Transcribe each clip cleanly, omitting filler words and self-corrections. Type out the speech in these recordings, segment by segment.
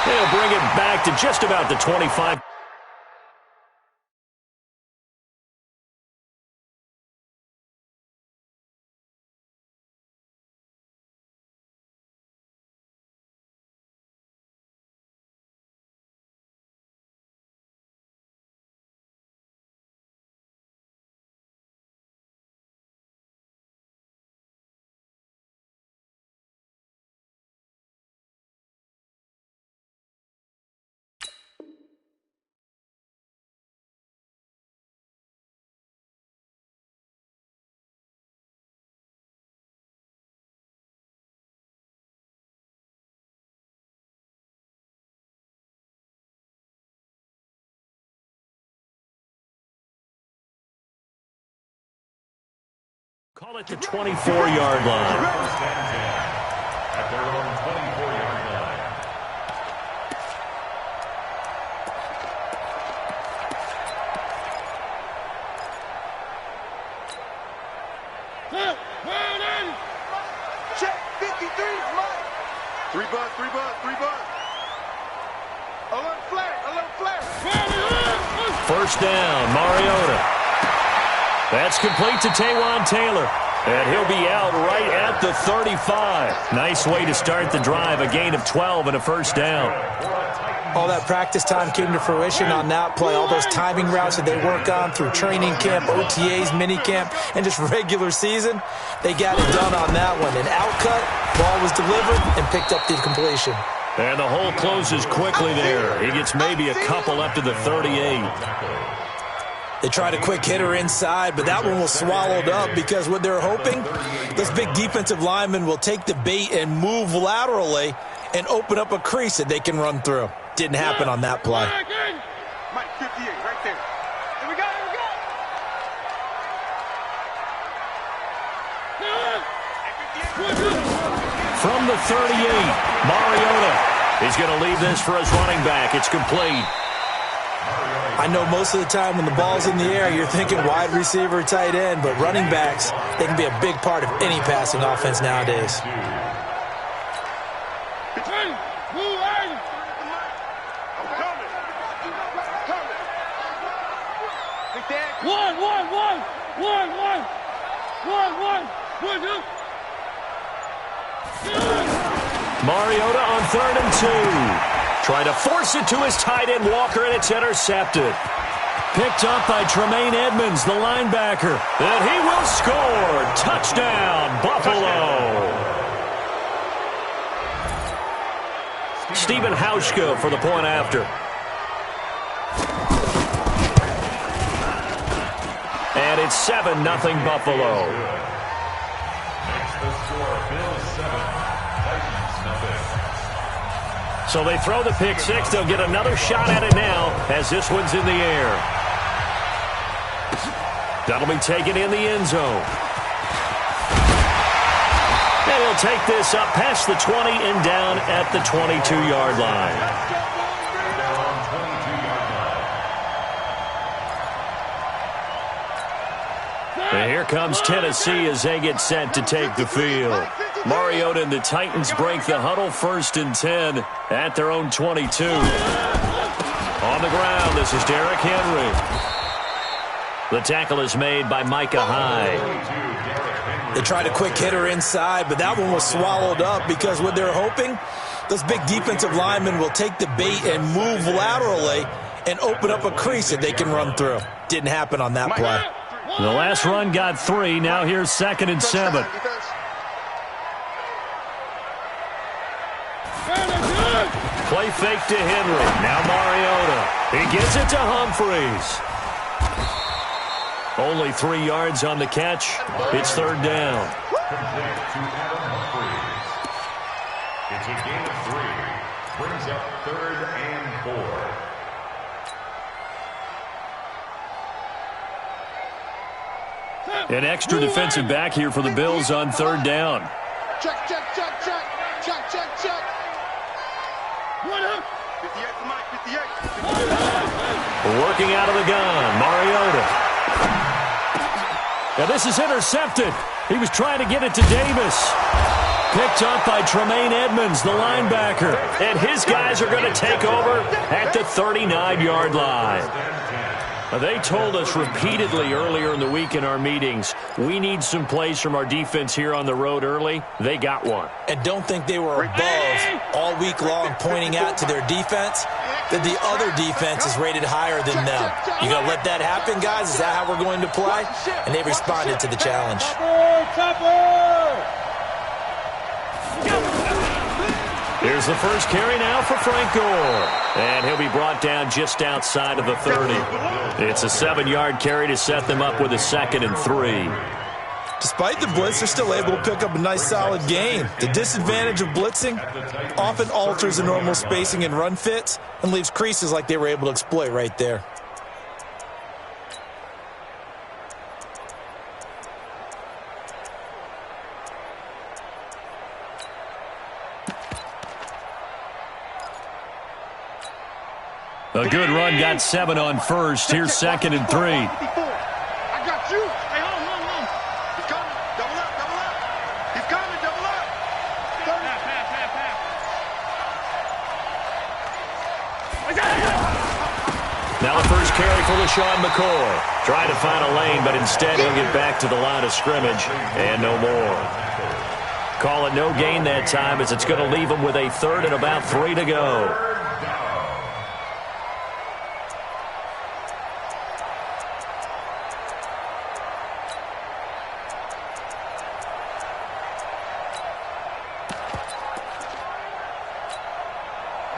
They'll bring it back to just about the 25. Call it the 24-yard line. At their own 24-yard line. Check 53, Mike. 3 buzz, 3 buzz, 3 buzz. Alert flag. First down, Mariota. That's complete to Taywan Taylor. And he'll be out right at the 35. Nice way to start the drive. A gain of 12 and a first down. All that practice time came to fruition on that play. All those timing routes that they work on through training camp, OTAs, minicamp, and just regular season, they got it done on that one. An outcut, ball was delivered, and picked up the completion. And the hole closes quickly there. He gets maybe a couple up to the 38. They tried a quick hitter inside, but that one was swallowed up because what they're hoping, those big defensive linemen will take the bait and move laterally and open up a crease that they can run through. Didn't happen on that play. Mike, 58, right there. Here we go. From the 38, Mariota. He's going to leave this for his running back. It's complete. I know most of the time when the ball's in the air, you're thinking wide receiver, tight end, but running backs, they can be a big part of any passing offense nowadays. Mariota on 3rd and 2. Trying to force it to his tight end, Walker, and it's intercepted. Picked up by Tremaine Edmonds, the linebacker. And he will score. Touchdown, Buffalo. Stephen Hauschka for the point after. And it's 7-0 Buffalo. Makes the score Bills 7, Titans nothing. So they throw the pick six. They'll get another shot at it now as this one's in the air. That'll be taken in the end zone. And he'll take this up past the 20 and down at the 22-yard line. And here comes Tennessee as they get set to take the field. Mariota and the Titans break the huddle, 1st and 10 at their own 22. On the ground, this is Derrick Henry. The tackle is made by Micah Hyde. They tried a quick hitter inside, but that one was swallowed up because what they're hoping, those big defensive linemen will take the bait and move laterally and open up a crease that they can run through. Didn't happen on that play. The last run got 3. Now here's 2nd and 7. Play fake to Henry. Now Mariota. He gets it to Humphries. Only 3 yards on the catch. It's 3rd down. Complete to Adam Humphries. It's a gain of 3. Brings up 3rd and 4. An extra defensive back here for the Bills on 3rd down. Check. What up? 58 for Mike, 58. Working out of the gun, Mariota. Now this is intercepted. He was trying to get it to Davis. Picked up by Tremaine Edmonds, the linebacker. And his guys are going to take over at the 39-yard line. They told us repeatedly earlier in the week in our meetings, we need some plays from our defense here on the road early. They got one. And don't think they were above all week long pointing out to their defense that the other defense is rated higher than them. You going to let that happen, guys? Is that how we're going to play? And they responded to the challenge. Here's the first carry now for Frank Gore. And he'll be brought down just outside of the 30. It's a 7-yard carry to set them up with a 2nd and 3. Despite the blitz, they're still able to pick up a nice, solid gain. The disadvantage of blitzing often alters the normal spacing and run fits and leaves creases like they were able to exploit right there. A good run, got 7 on first. Here's 2nd and 3. I got you. Hey, hold on. He's coming. Double up. He's coming, double up. Now the first carry for LaShawn McCoy. Trying to find a lane, but instead he'll get back to the line of scrimmage and no more. Call it no gain that time as it's going to leave him with a 3rd and about 3 to go.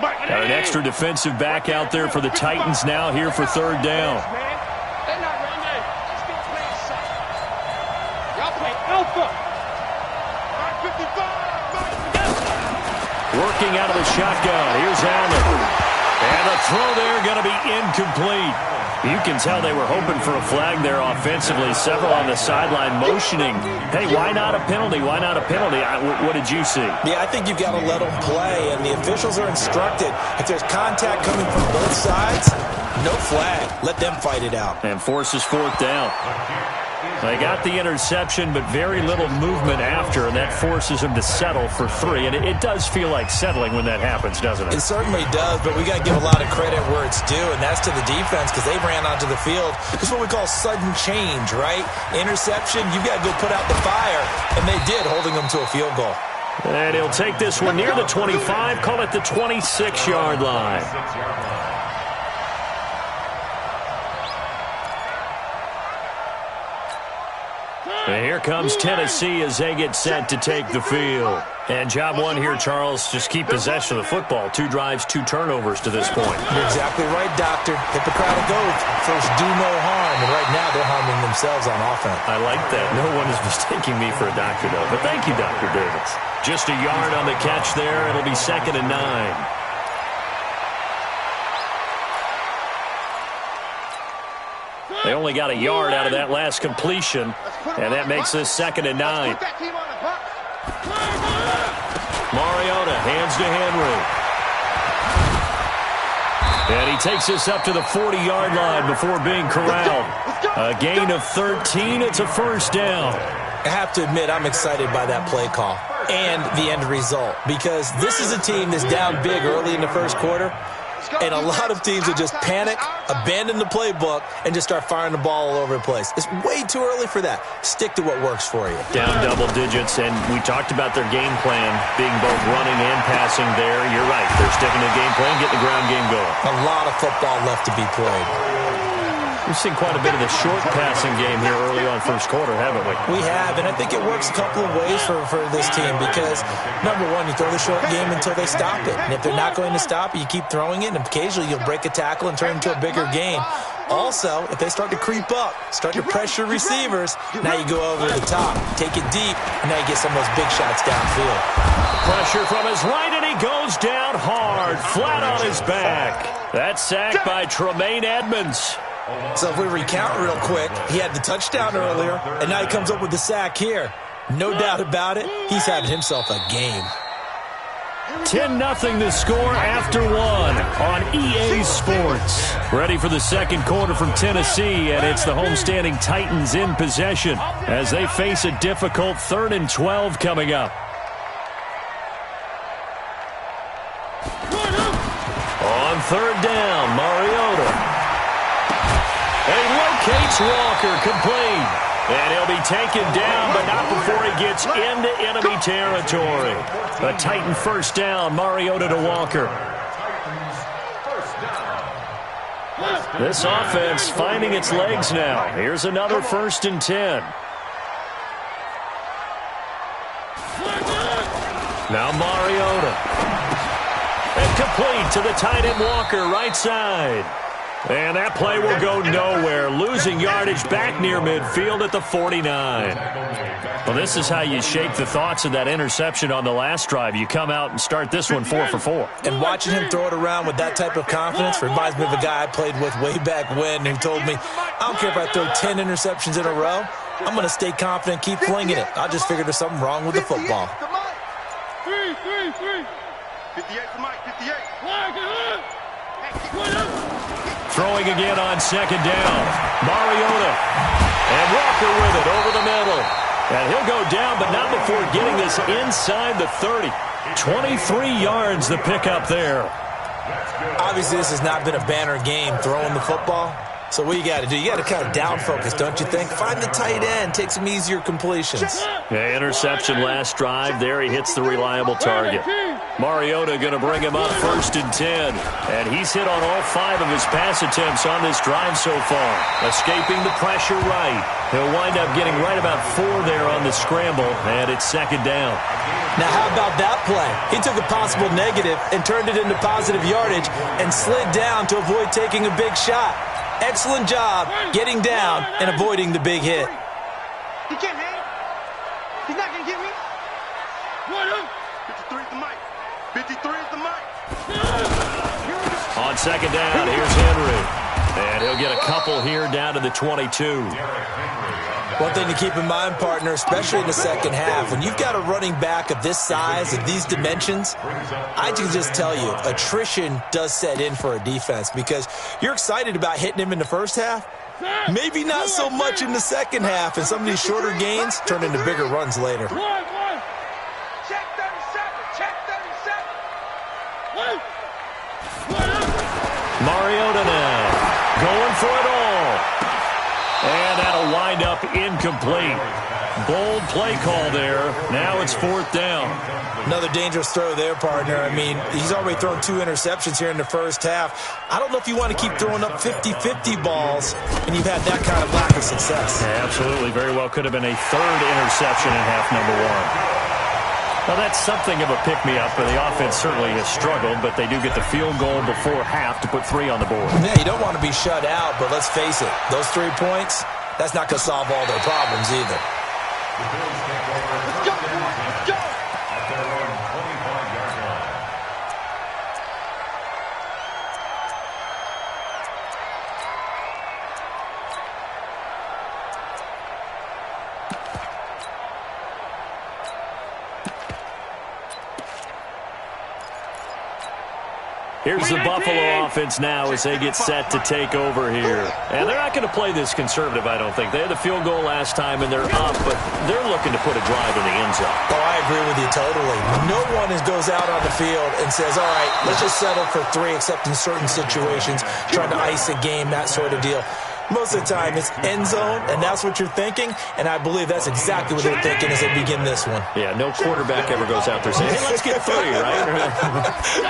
Got an extra defensive back out there for the Titans now here for 3rd down. Working out of the shotgun. Here's Allen. And the throw there going to be incomplete. You can tell they were hoping for a flag there offensively. Several on the sideline motioning. Hey, why not a penalty? Why not a penalty? What did you see? Yeah, I think you've got to let them play, and the officials are instructed. If there's contact coming from both sides, no flag. Let them fight it out. And forces 4th down. They got the interception, but very little movement after, and that forces them to settle for 3. And it does feel like settling when that happens, doesn't it? It certainly does, but we got to give a lot of credit where it's due, and that's to the defense because they ran onto the field. This is what we call sudden change, right? Interception, you got to go put out the fire, and they did, holding them to a field goal. And he'll take this one near the 25, call it the 26-yard line. And here comes Tennessee as they get set to take the field. And job one here, Charles, just keep possession of the football. 2 drives, 2 turnovers to this point. You're exactly right, Doctor. Hippocratic oath. First, do no harm. And right now, they're harming themselves on offense. I like that. No one is mistaking me for a doctor, though. But thank you, Dr. Davis. Just a yard on the catch there. It'll be 2nd and 9. They only got a yard out of that last completion, and that makes this 2nd and 9. Mariota hands to Henry. And he takes this up to the 40-yard line before being corralled. A gain of 13. It's a 1st down. I have to admit, I'm excited by that play call and the end result because this is a team that's down big early in the first quarter. And a lot of teams will just panic, abandon the playbook, and just start firing the ball all over the place. It's way too early for that. Stick to what works for you. Down double digits, and we talked about their game plan being both running and passing there. You're right. They're sticking to the game plan, getting the ground game going. A lot of football left to be played. We've seen quite a bit of the short passing game here early on first quarter, haven't we? We have, and I think it works a couple of ways for this team because, number one, you throw the short game until they stop it. And if they're not going to stop it, you keep throwing it, and occasionally you'll break a tackle and turn it into a bigger game. Also, if they start to creep up, start to pressure receivers, now you go over the top, take it deep, and now you get some of those big shots downfield. Pressure from his right, and he goes down hard, flat on his back. That's sacked by Tremaine Edmonds. So if we recount real quick, he had the touchdown earlier, and now he comes up with the sack here. No doubt about it, he's having himself a game. 10-0 the score after 1 on EA Sports. Ready for the second quarter from Tennessee, and it's the homestanding Titans in possession as they face a difficult 3rd and 12 coming up. On third down, Mariota. And he locates Walker, complete. And he'll be taken down, but not before he gets into enemy territory. A Titan first down, Mariota to Walker. This offense finding its legs now. Here's another 1st and 10. Now Mariota. And complete to the tight end Walker, right side. And that play will go nowhere. Losing yardage back near midfield at the 49. Well, this is how you shake the thoughts of that interception on the last drive. You come out and start this one 4 for 4. And watching him throw it around with that type of confidence reminds me of a guy I played with way back when who told me, I don't care if I throw 10 interceptions in a row. I'm going to stay confident, keep flinging it. I just figured there's something wrong with the football. 58 to Mike, 58. Throwing again on second down. Mariota. And Walker with it over the middle. And he'll go down, but not before getting this inside the 30. 23 yards the pickup there. Obviously, this has not been a banner game throwing the football. So what you got to do, you got to kind of down focus, don't you think? Find the tight end, take some easier completions. Yeah, interception last drive. There he hits the reliable target. Mariota going to bring him up 1st and 10. And he's hit on all 5 of his pass attempts on this drive so far. Escaping the pressure right. He'll wind up getting right about 4 there on the scramble, and it's 2nd down. Now, how about that play? He took a possible negative and turned it into positive yardage and slid down to avoid taking a big shot. Excellent job getting down and avoiding the big hit. He can't hang. He's not going to get me. 53 is the mic. 53 is the mic. On 2nd down, here's Henry. And he'll get a couple here down to the 22. One thing to keep in mind, partner, especially in the second half, when you've got a running back of this size, of these dimensions, I can just tell you, attrition does set in for a defense because you're excited about hitting him in the first half. Maybe not so much in the second half, and some of these shorter gains turn into bigger runs later. Check 37. Check 37. Mariota now going for it all. And that'll wind up incomplete. Bold play call there. Now it's 4th down. Another dangerous throw there, partner. I mean, he's already thrown 2 interceptions here in the first half. I don't know if you want to keep throwing up 50-50 balls, and you've had that kind of lack of success. Yeah, absolutely. Very well could have been a 3rd interception in half number 1. Well, that's something of a pick-me-up, but the offense certainly has struggled, but they do get the field goal before half to put 3 on the board. Yeah, you don't want to be shut out, but let's face it, those 3 points, that's not going to solve all their problems either. Let's go. Let's go. At their own 25-yard line. Here's the Buffalo offense now as they get set to take over here. And they're not going to play this conservative, I don't think. They had the field goal last time, and they're up, but they're looking to put a drive in the end zone. Oh, I agree with you totally. No one goes out on the field and says, all right, let's just settle for 3, except in certain situations, trying to ice a game, that sort of deal. Most of the time, it's end zone, and that's what you're thinking, and I believe that's exactly what they're thinking as they begin this one. Yeah, no quarterback ever goes out there saying, hey, let's get 3, right?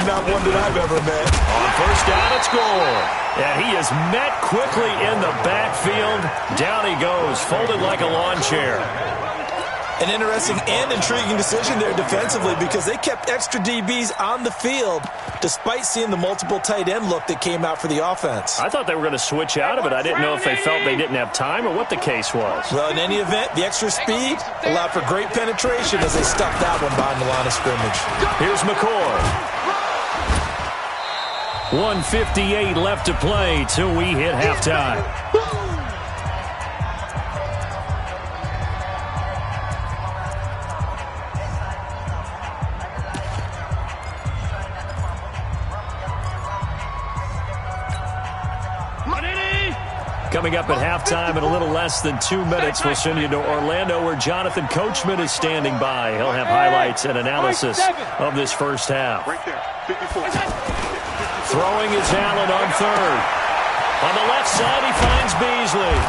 Not one that I've ever met. On 1st down, it's goal. And he is met quickly in the backfield. Down he goes, folded like a lawn chair. An interesting and intriguing decision there defensively because they kept extra DBs on the field despite seeing the multiple tight end look that came out for the offense. I thought they were going to switch out of it. I didn't know if they felt they didn't have time or what the case was. Well, in any event, the extra speed allowed for great penetration as they stuffed that one behind the line of scrimmage. Here's McCord. 1:58 left to play till we hit halftime. Coming up at halftime in a little less than 2 minutes, we'll send you to Orlando where Jonathan Coachman is standing by. He'll have highlights and analysis of this first half. Right there, 54. Throwing is Allen on third. On the left side, he finds Beasley.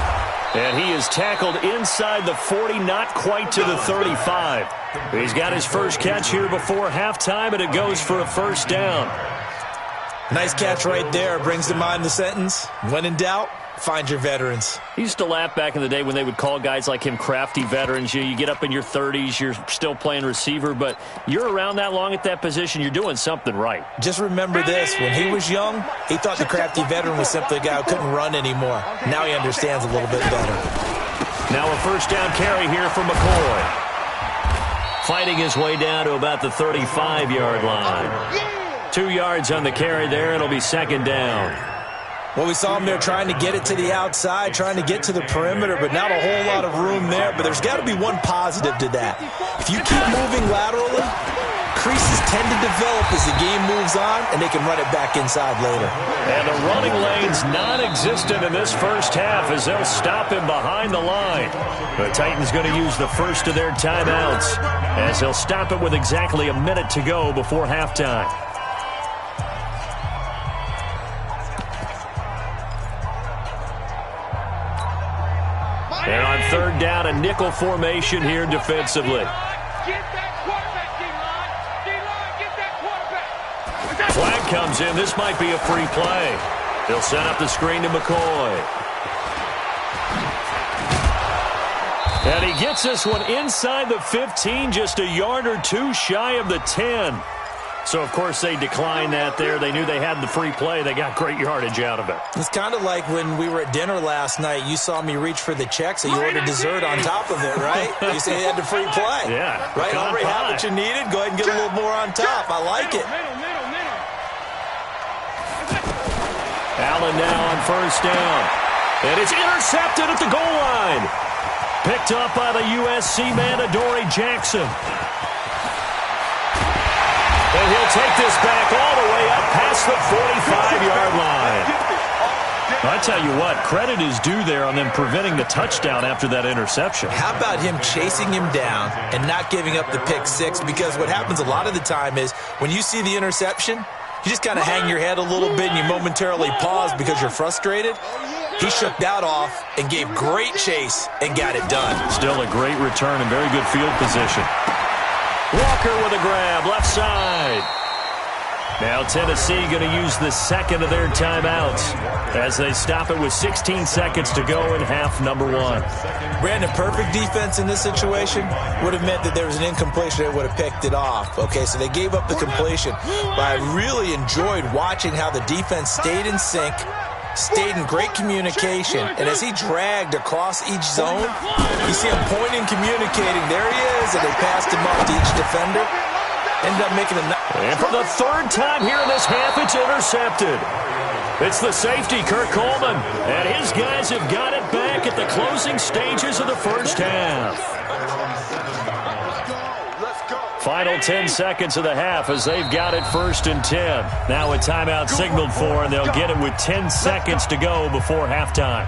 And he is tackled inside the 40, not quite to the 35. He's got his first catch here before halftime, and it goes for a first down. Nice catch right there. Brings to mind the sentence, when in doubt, find your veterans. I used to laugh back in the day when they would call guys like him crafty veterans. You get up in your 30s, you're still playing receiver, but you're around that long at that position, you're doing something right. Just remember this. When he was young, he thought the crafty veteran was simply a guy who couldn't run anymore. Now he understands a little bit better. Now a first down carry here for McCoy. Fighting his way down to about the 35-yard line. 2 yards on the carry there. It'll be second down. Well, we saw him there trying to get it to the outside, trying to get to the perimeter, but not a whole lot of room there. But there's got to be one positive to that. If you keep moving laterally, creases tend to develop as the game moves on, and they can run it back inside later. And the running lane's non-existent in this first half as they'll stop him behind the line. The Titans going to use the first of their timeouts as they'll stop it with exactly a minute to go before halftime. And on third down, a nickel formation here defensively. Flag comes in. This might be a free play. They'll set up the screen to McCoy. And he gets this one inside the 15, just a yard or two shy of the 10. So, of course, they declined that there. They knew they had the free play. They got great yardage out of it. It's kind of like when we were at dinner last night. You saw me reach for the check, so you ordered dessert on top of it, right? You said you had the free play. Yeah. Right? Already had what you needed. Go ahead and get a little more on top. I like it. Allen now on first down. And it's intercepted at the goal line. Picked up by the USC man, Adoree Jackson. And he'll take this back all the way up past the 45-yard line. I tell you what, credit is due there on them preventing the touchdown after that interception. How about him chasing him down and not giving up the pick six? Because what happens a lot of the time is when you see the interception, you just kind of hang your head a little bit and you momentarily pause because you're frustrated. He shook that off and gave great chase and got it done. Still a great return and very good field position. Walker with a grab, left side. Now Tennessee going to use the second of their timeouts as they stop it with 16 seconds to go in half number one. Brandon, perfect defense in this situation would have meant that there was an incompletion. They would have picked it off. Okay, so they gave up the completion. But I really enjoyed watching how the defense stayed in sync, stayed in great communication, and as he dragged across each zone, you see him pointing, communicating. There he is, and they passed him off to each defender. Ended up making a... And for the third time here in this half, it's intercepted. It's the safety, Kirk Coleman, and his guys have got it back at the closing stages of the first half. Final 10 seconds of the half as they've got it first and 10. Now a timeout signaled for, and they'll get it with 10 seconds to go before halftime.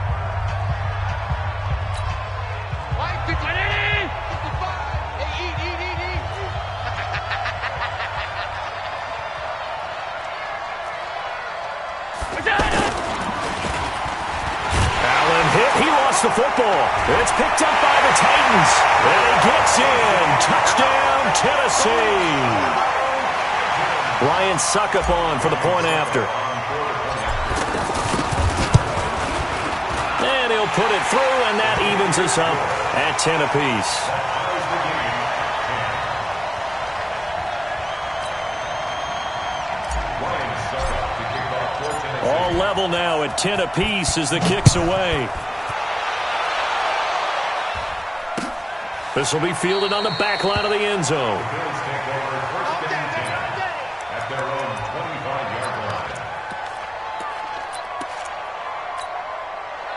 Allen hit. He lost the football. It's picked up by the Titans. And he gets in. Touchdown, Tennessee. Ryan Suckup on for the point after. And he'll put it through, and that evens us up at 10 apiece. All level now at 10 apiece as the kick's away. This will be fielded on the back line of the end zone.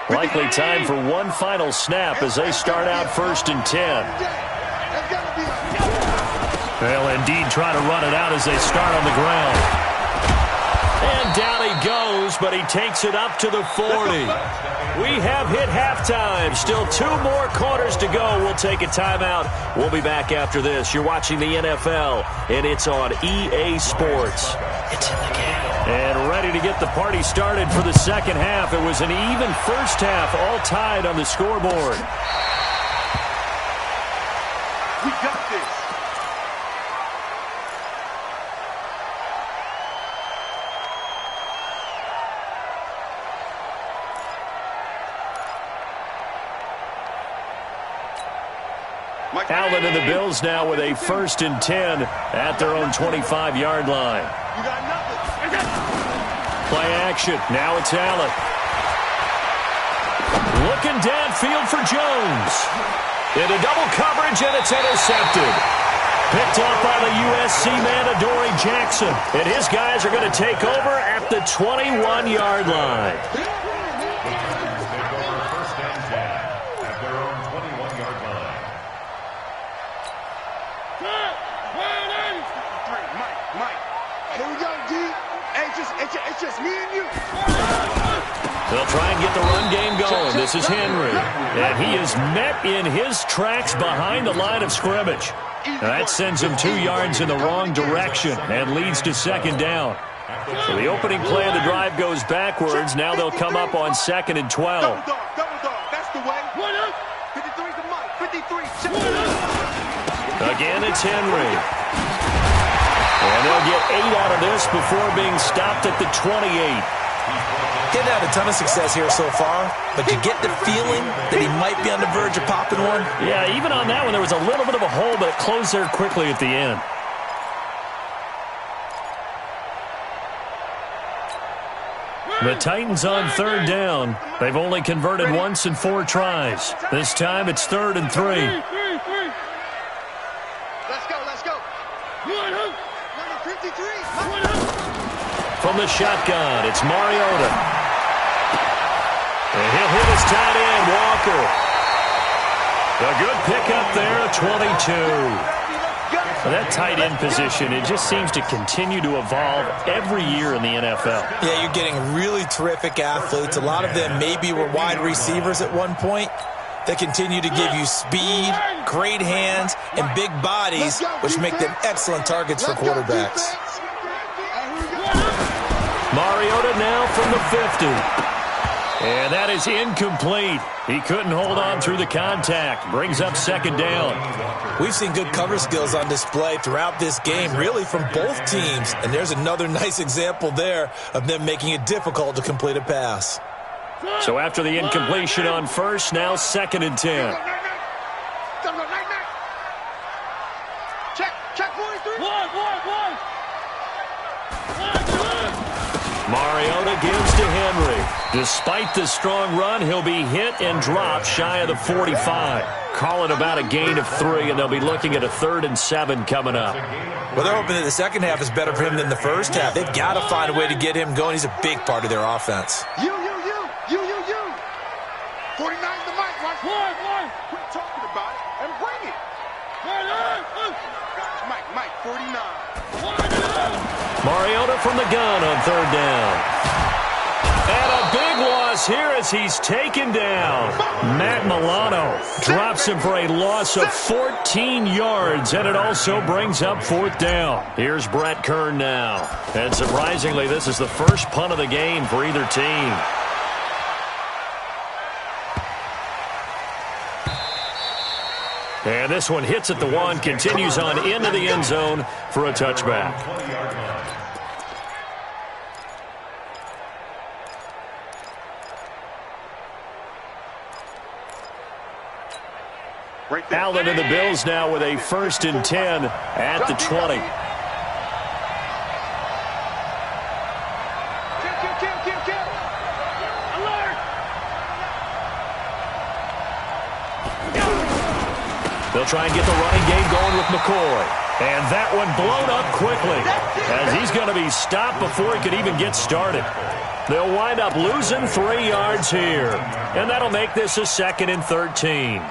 Likely time for one final snap as they start out first and 10. They'll indeed try to run it out as they start on the ground. And down he goes but he takes it up to the 40. We have hit halftime. Still 2 more quarters to go. We'll take a timeout. We'll be back after this. You're watching the NFL, and it's on EA Sports. It's in the game. And ready to get the party started for the second half. It was an even first half, all tied on the scoreboard. We got this. Allen and the Bills now with a 1st and 10 at their own 25-yard line. You got nothing. Play action. Now it's Allen. Looking downfield for Jones. Into double coverage, and it's intercepted. Picked off by the USC man, Adoree Jackson. And his guys are going to take over at the 21-yard line. It's just me and you. They'll try and get the run game going. This is Henry. And he is met in his tracks behind the line of scrimmage. Now that sends him 2 yards in the wrong direction and leads to 2nd down. So the opening play of the drive goes backwards. Now they'll come up on 2nd and 12. Double dog. That's the way. 53's the mic. 53. Again, it's Henry. And they'll get 8 out of this before being stopped at the 28. Getting had a ton of success here so far, but you get the feeling that he might be on the verge of popping one. Yeah, even on that one, there was a little bit of a hole, but it closed there quickly at the end. The Titans on 3rd down. They've only converted once in 4 tries. This time it's 3rd and 3. Let's go. 53. From the shotgun, it's Mariota. And he'll hit his tight end, Walker. A good pickup there, 22. Well, that tight end position, it just seems to continue to evolve every year in the NFL. Yeah, you're getting really terrific athletes. A lot of them maybe were wide receivers at one point. They continue to give you speed, great hands, and big bodies, which make them excellent targets for quarterbacks. Mariota now from the 50. And that is incomplete. He couldn't hold on through the contact. Brings up 2nd down. We've seen good cover skills on display throughout this game, really from both teams. And there's another nice example there of them making it difficult to complete a pass. So after the incompletion on 1st, now 2nd and 10. Check 43. Mariota gives to Henry. Despite the strong run, he'll be hit and dropped shy of the 45. Call it about a gain of 3, and they'll be looking at a 3rd and 7 coming up. Well, they're hoping that the second half is better for him than the first half. They've got to find a way to get him going. He's a big part of their offense. You. 49's the mic. Watch. Quit talking about it and bring it. Mike, 49. Mariota from the gun on 3rd down. And a big loss here as he's taken down. Matt Milano drops him for a loss of 14 yards, and it also brings up 4th down. Here's Brett Kern now. And surprisingly, this is the first punt of the game for either team. And this one hits at the 1, continues on into the end zone for a touchback. Allen and the Bills now with a 1st and 10 at the 20. They'll try and get the running game going with McCoy. And that one blown up quickly as he's going to be stopped before he could even get started. They'll wind up losing 3 yards here. And that'll make this a 2nd and 13.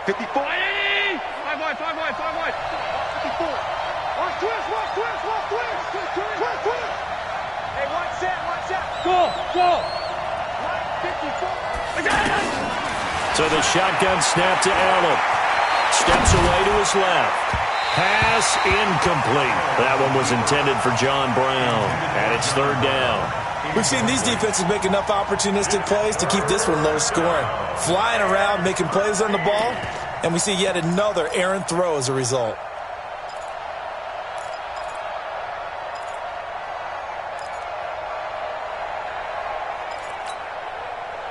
54. 5 wide. 54. Watch twist. Hey, one set. Go. 54. So the shotgun snap to Allen. Steps away to his left. Pass incomplete. That one was intended for John Brown. And it's third down. We've seen these defenses make enough opportunistic plays to keep this one low scoring. Flying around, making plays on the ball, and we see yet another errant throw as a result.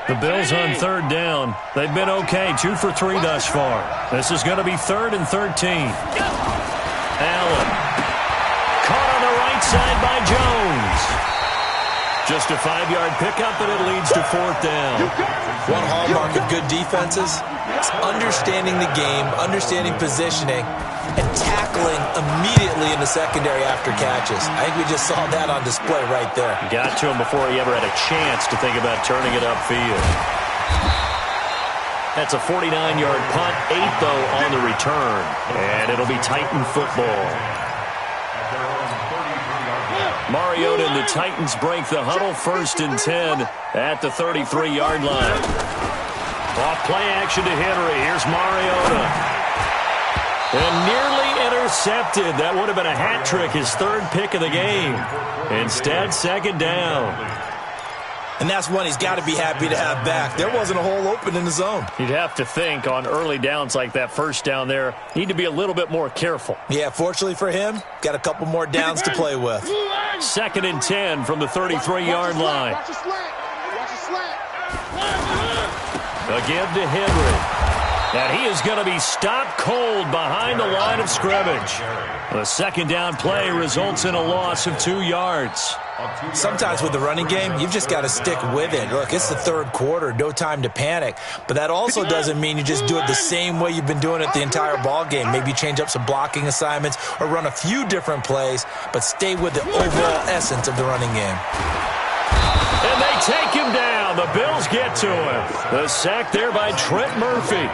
The Bills on third down. They've been okay, 2 for 3 thus far. This is going to be 3rd and 13. Allen. Caught on the right side by Jones. Just a 5-yard pickup, and it leads to 4th down. One hallmark of good defenses is understanding the game, understanding positioning, and tackling immediately in the secondary after catches. I think we just saw that on display right there. Got to him before he ever had a chance to think about turning it upfield. That's a 49-yard punt, 8 though on the return. And it'll be Titan football. Mariota and the Titans break the huddle, 1st and 10 at the 33-yard line. Off play action to Henry. Here's Mariota. And nearly intercepted. That would have been a hat trick, his 3rd pick of the game. Instead, 2nd down. And that's one he's got to be happy to have back. There wasn't a hole open in the zone. You'd have to think on early downs like that, 1st down there, need to be a little bit more careful. Yeah, fortunately for him, got a couple more downs to play with. 2nd and 10 from the 33-yard line. Watch the slant. A give to Henry. And he is going to be stopped cold behind the line of scrimmage. The 2nd down play results in a loss of 2 yards. Sometimes with the running game, you've just got to stick with it. Look, it's the 3rd quarter, no time to panic. But that also doesn't mean you just do it the same way you've been doing it the entire ball game. Maybe change up some blocking assignments or run a few different plays, but stay with the overall essence of the running game. And they take him down. The Bills get to him. The sack there by Trent Murphy.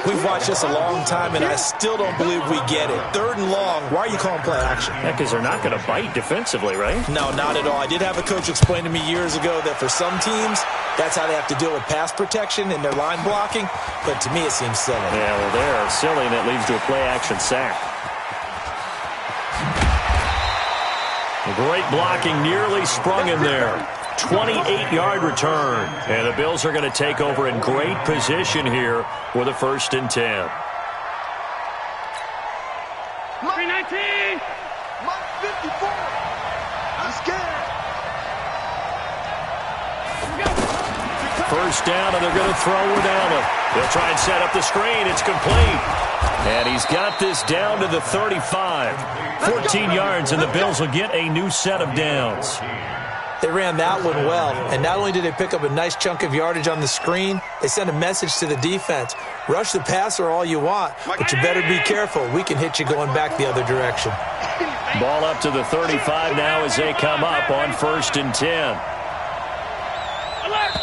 We've watched this a long time, and I still don't believe we get it. 3rd and long, why are you calling play action? Yeah, because they're not going to bite defensively, right? No, not at all. I did have a coach explain to me years ago that for some teams, that's how they have to deal with pass protection and their line blocking. But to me, it seems silly. Yeah, well, they're silly, and that leads to a play-action sack. Great blocking, nearly sprung him there. 28-yard return. And the Bills are going to take over in great position here with a 1st and 10. 319. Mike 54. I'm scared. 1st down, and they're going to throw with Allen. They'll try and set up the screen. It's complete. And he's got this down to the 35. 14 yards, and the Bills will get a new set of downs. They ran that one well, and not only did they pick up a nice chunk of yardage on the screen, they sent a message to the defense. Rush the passer all you want, but you better be careful. We can hit you going back the other direction. Ball up to the 35 now as they come up on 1st and 10. Alert.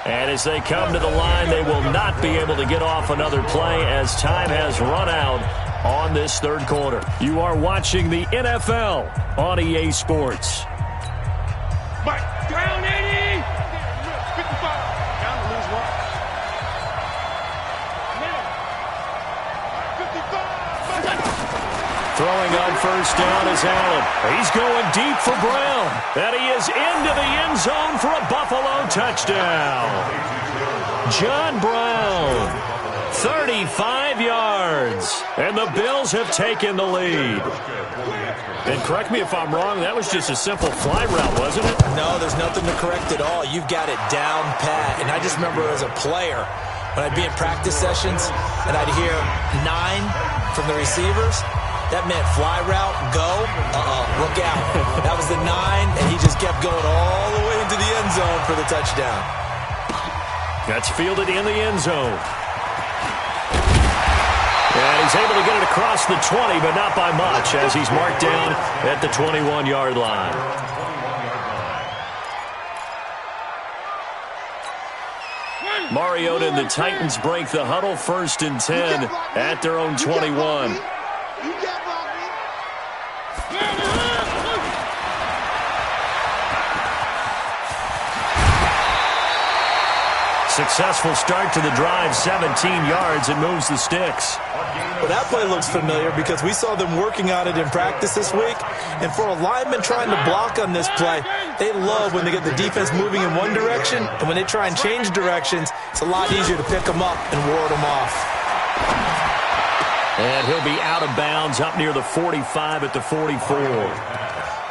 And as they come to the line, they will not be able to get off another play as time has run out on this 3rd quarter. You are watching the NFL on EA Sports. Brown 80. 55. Down to lose 1. 55. Throwing on 1st down is Allen. He's going deep for Brown. And he is into the end zone for a Buffalo touchdown. John Brown, 35 yards. And the Bills have taken the lead. And correct me if I'm wrong, that was just a simple fly route, wasn't it? No, there's nothing to correct at all. You've got it down pat. And I just remember as a player, when I'd be in practice sessions and I'd hear 9 from the receivers, that meant fly route, go, look out. That was the 9, and he just kept going all the way into the end zone for the touchdown. That's fielded in the end zone. And he's able to get it across the 20, but not by much, as he's marked down at the 21-yard line. Mariota and the Titans break the huddle, 1st and 10 at their own 21. Successful start to the drive, 17 yards, and moves the sticks. Well, that play looks familiar because we saw them working on it in practice this week. And for a lineman trying to block on this play, they love when they get the defense moving in one direction. And when they try and change directions, it's a lot easier to pick them up and ward them off. And he'll be out of bounds up near the 45 at the 44.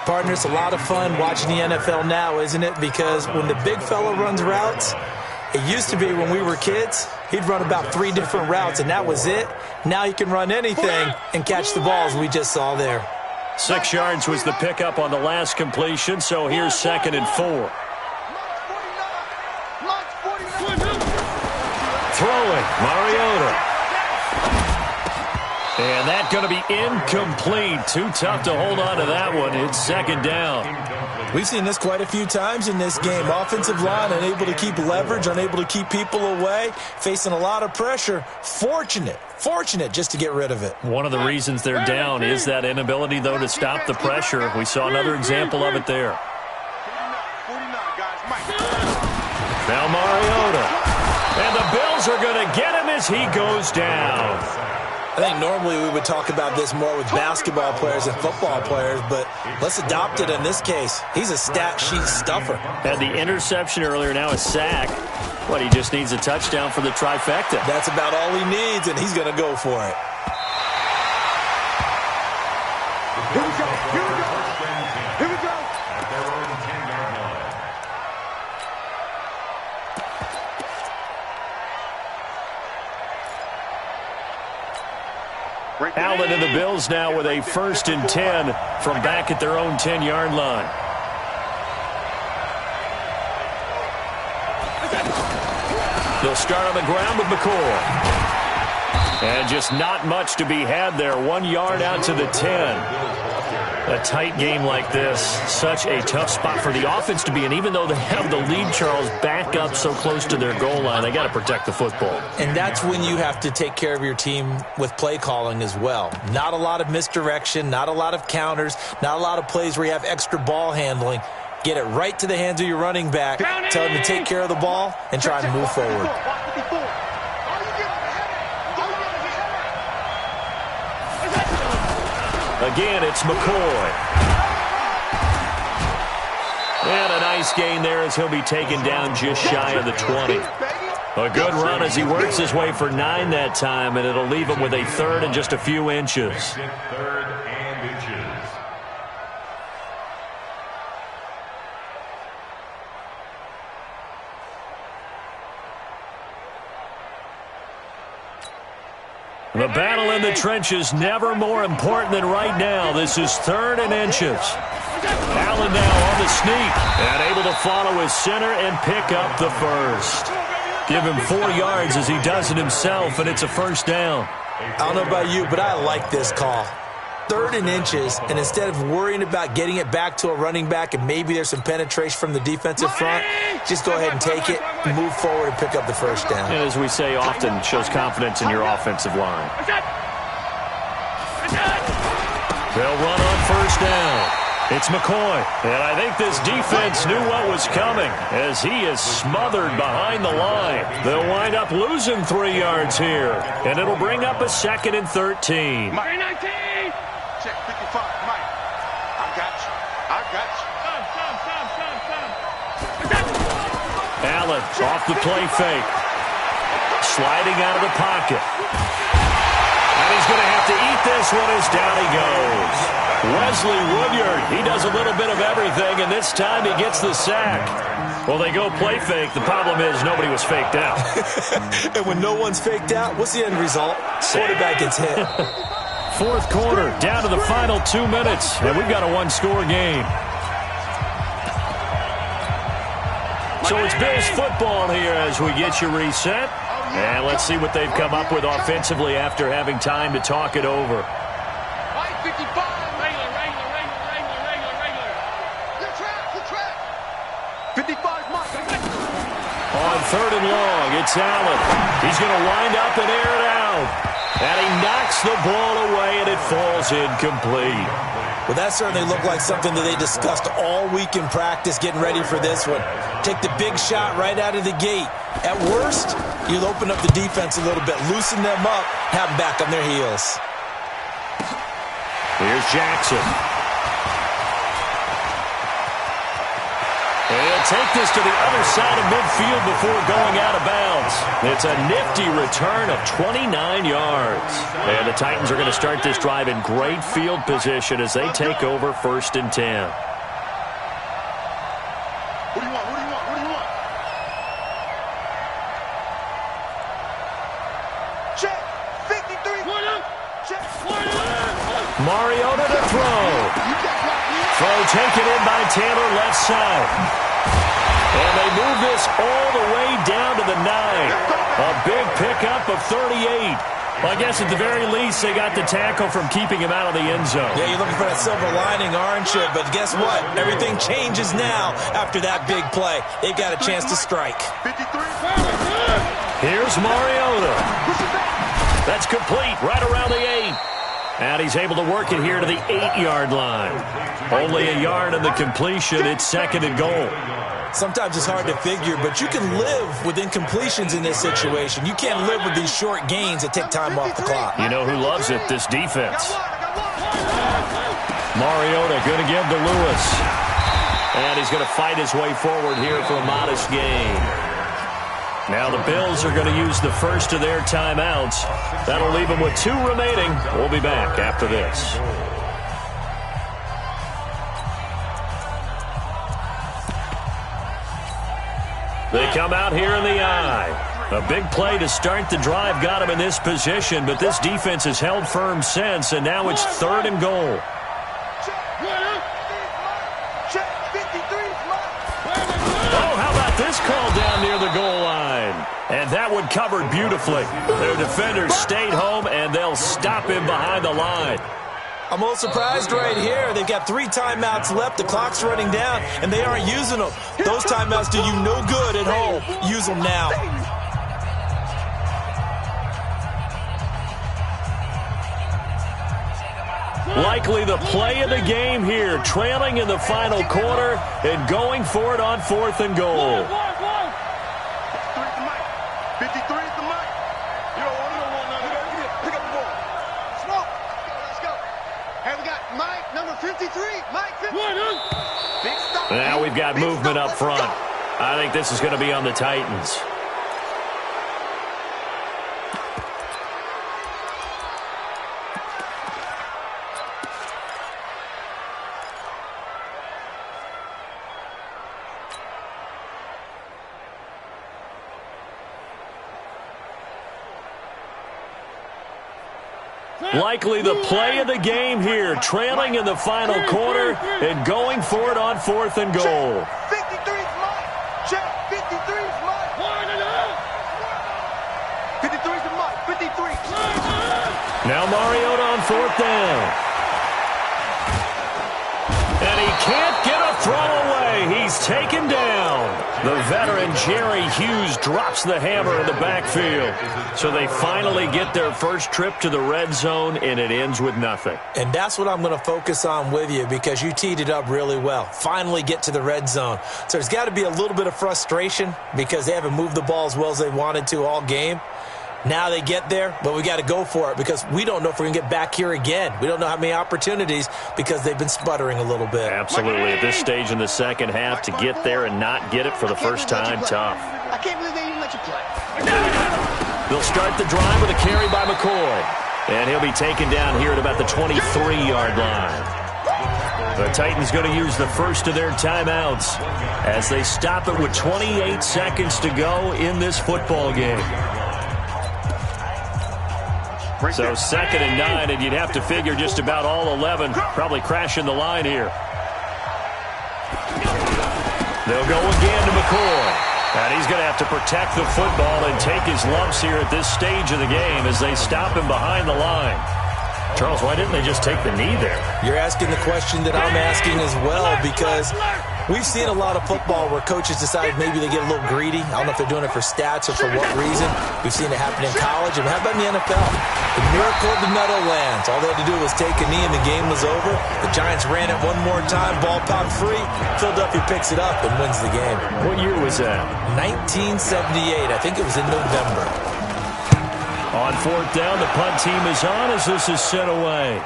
Partner, it's a lot of fun watching the NFL now, isn't it? Because when the big fella runs routes, it used to be when we were kids, he'd run about 3 different routes, and that was it. Now he can run anything and catch the balls we just saw there. 6 yards was the pickup on the last completion, so here's 2nd and 4. Throwing, Mariota. And that's going to be incomplete. Too tough to hold on to that one. It's 2nd down. We've seen this quite a few times in this game. Offensive line unable to keep leverage, unable to keep people away, facing a lot of pressure. Fortunate just to get rid of it. One of the reasons they're down is that inability, though, to stop the pressure. We saw another example of it there. Now Mariota. And the Bills are going to get him as he goes down. I think normally we would talk about this more with basketball players and football players, but let's adopt it in this case. He's a stat sheet stuffer. Had the interception earlier, now a sack. But he just needs a touchdown for the trifecta. That's about all he needs, and he's going to go for it. Here we go. Here we go. At their own 10-yard line. Allen and the Bills now with a 1st and 10 from back at their own 10-yard line. They'll start on the ground with McCoy. And just not much to be had there. 1 yard out to the 10. A tight game like this, such a tough spot for the offense to be in. Even though they have the lead, Charles, back up so close to their goal line, they got to protect the football. And that's when you have to take care of your team with play calling as well. Not a lot of misdirection, not a lot of counters, not a lot of plays where you have extra ball handling. Get it right to the hands of your running back, tell him to take care of the ball, and try to move forward. Again, it's McCoy. And a nice gain there as he'll be taken down just shy of the 20. A good run as he works his way for 9 that time, and it'll leave him with a 3rd and just a few inches. 3rd and inches. The battle in the trenches never more important than right now. This is 3rd and inches. Allen now on the sneak and able to follow his center and pick up the 1st. Give him 4 yards as he does it himself, and it's a 1st down. I don't know about you, but I like this call. 3rd and inches, and instead of worrying about getting it back to a running back and maybe there's some penetration from the defensive front, just go ahead and take it, move forward, and pick up the 1st down. And as we say often, shows confidence in your offensive line. They'll run on 1st down. It's McCoy. And I think this defense knew what was coming as he is smothered behind the line. They'll wind up losing 3 yards here. And it'll bring up a 2nd and 13. Check 55, Mike. I got you. Allen off the play fake. Sliding out of the pocket. And he's going to have to eat this one as down he goes. Wesley Woodyard, he does a little bit of everything, and this time he gets the sack. Well, they go play fake. The problem is nobody was faked out. And when no one's faked out, what's the end result? Quarterback gets hit. 4th quarter, down to the final 2 minutes, and we've got a 1-score game. So it's Bills football here as we get you reset. And let's see what they've come up with offensively after having time to talk it over. 55, Mike. On 3rd and long. It's Allen. He's going to wind up and air it out. And he knocks the ball away, and it falls incomplete. Well, that certainly looked like something that they discussed all week in practice, getting ready for this one. Take the big shot right out of the gate. At worst, you'll open up the defense a little bit, loosen them up, have them back on their heels. Here's Jackson. He'll take this to the other side of midfield before going out of bounds. It's a nifty return of 29 yards. And the Titans are going to start this drive in great field position as they take over 1st and 10. What do you want? What do you want? What do you want? Check. 53. Check. Mariota to throw. Throw taken in by Taylor left side. And they move this all the way down to the 9. A big pickup of 38. Well, I guess at the very least they got the tackle from keeping him out of the end zone. Yeah, you're looking for that silver lining, aren't you? But guess what? Everything changes now after that big play. They got a chance to strike. 53. Here's Mariota. That's complete right around the 8. And he's able to work it here to the 8-yard line. Only a yard on the completion. It's 2nd and goal. Sometimes it's hard to figure, but you can live with incompletions in this situation. You can't live with these short gains that take time off the clock. You know who loves it? This defense. Mariota going to give to Lewis. And he's going to fight his way forward here for a modest gain. Now the Bills are going to use the first of their timeouts. That'll leave them with 2 remaining. We'll be back after this. They come out here in the eye. A big play to start the drive got him in this position, but this defense has held firm since, and now it's 3rd and goal. Oh, how about this call down near the goal line? And that one covered beautifully. Their defenders stayed home, and they'll stop him behind the line. I'm a little surprised right here. They've got 3 timeouts left. The clock's running down, and they aren't using them. Those timeouts do you no good at home. Use them now. Likely the play of the game here, trailing in the final quarter and going for it on 4th and goal. 53 is the mic. You don't want none. Pick up the ball. Smoke. Let's go. Hey, we got Mike, number 53. Mike 53. Big stop. Now we've got movement up front. I think this is going to be on the Titans. Likely the play of the game here, trailing in the final quarter and going for it on 4th and goal. 53's Mike. Check. 53's Mike. 53's the Mike. 53. Now Mariota on 4th down. And he can't get a throw away. He's taken down. The veteran Jerry Hughes drops the hammer in the backfield. So they finally get their first trip to the red zone, and it ends with nothing. And that's what I'm going to focus on with you because you teed it up really well. Finally get to the red zone. So there's got to be a little bit of frustration because they haven't moved the ball as well as they wanted to all game. Now they get there, but we got to go for it because we don't know if we're going to get back here again. We don't know how many opportunities because they've been sputtering a little bit. Absolutely. At this stage in the second half, to get there and not get it for the first time, tough. I can't believe they even let you play. They'll start the drive with a carry by McCoy. And he'll be taken down here at about the 23-yard line. The Titans going to use the first of their timeouts as they stop it with 28 seconds to go in this football game. So 2nd and 9, and you'd have to figure just about all 11 probably crashing the line here. They'll go again to McCoy. And he's going to have to protect the football and take his lumps here at this stage of the game as they stop him behind the line. Charles, why didn't they just take the knee there? You're asking the question that I'm asking as well because We've seen a lot of football where coaches decide maybe they get a little greedy. I don't know if they're doing it for stats or for what reason. We've seen it happen in college, and how about in the NFL? The miracle of the Meadowlands. All they had to do was take a knee, and the game was over. The Giants ran it one more time, ball popped free. Philadelphia picks it up and wins the game. What year was that? 1978. I think it was in November. On fourth down, the punt team is on as this is sent away.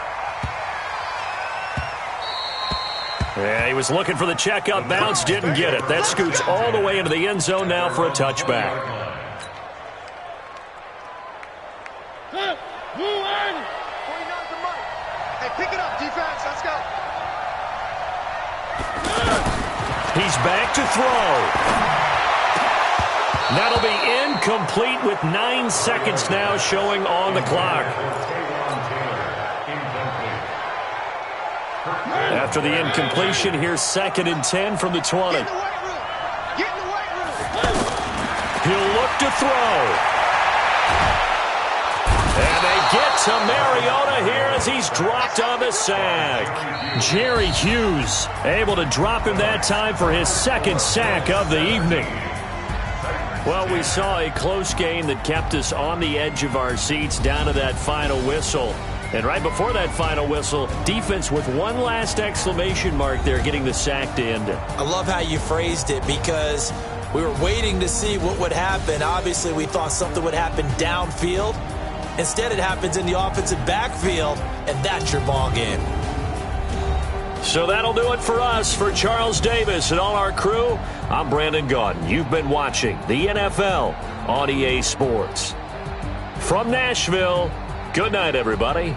Yeah, he was looking for the check-up bounce, didn't get it. That scoots all the way into the end zone now for a touchback. Hey, pick it up, defense. Let's go. He's back to throw. That'll be incomplete with 9 seconds now showing on the clock. After the incompletion, here's 2nd and 10 from the 20. Get in the weight room. Get in the weight room. He'll look to throw. And they get to Mariota here as he's dropped on the sack. Jerry Hughes able to drop him that time for his 2nd sack of the evening. Well, we saw a close game that kept us on the edge of our seats down to that final whistle. And right before that final whistle, defense with one last exclamation mark there, getting the sack to end it. I love how you phrased it because we were waiting to see what would happen. Obviously, we thought something would happen downfield. Instead, it happens in the offensive backfield, and that's your ball game. So that'll do it for us. For Charles Davis and all our crew, I'm Brandon Gaudin. You've been watching the NFL on EA Sports. From Nashville, good night, everybody.